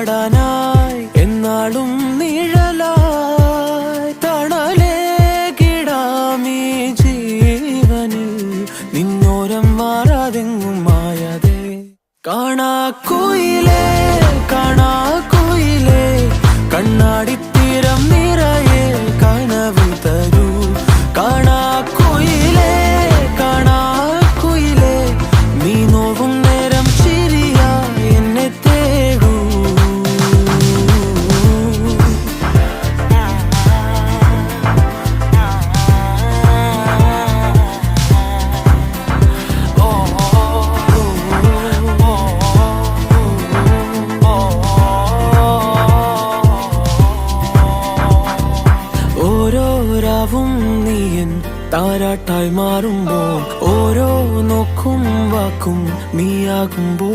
പാടാനായി എന്നാളും നിഴലായി തണലേ കിടാമീ ജീവനിൽ നിന്നോരം മാറാതെങ്ങും മായാതെ കാണാക്കുയിലേ കാണാക്കുയിലേ കണ്ണാടിത്തീരം നിറയെ കനവ് തരൂ കാണാക്കുയിലേ കാണാക്കുയിലേ നീ നോവും നേരം ചിരിയായി എന്നെ തേടൂ ഓരോ രാവും നീയൻ താരാട്ടായി മാറുമ്പോൾ ഓരോ നോക്കും വാക്കും നീയാകുമ്പോൾ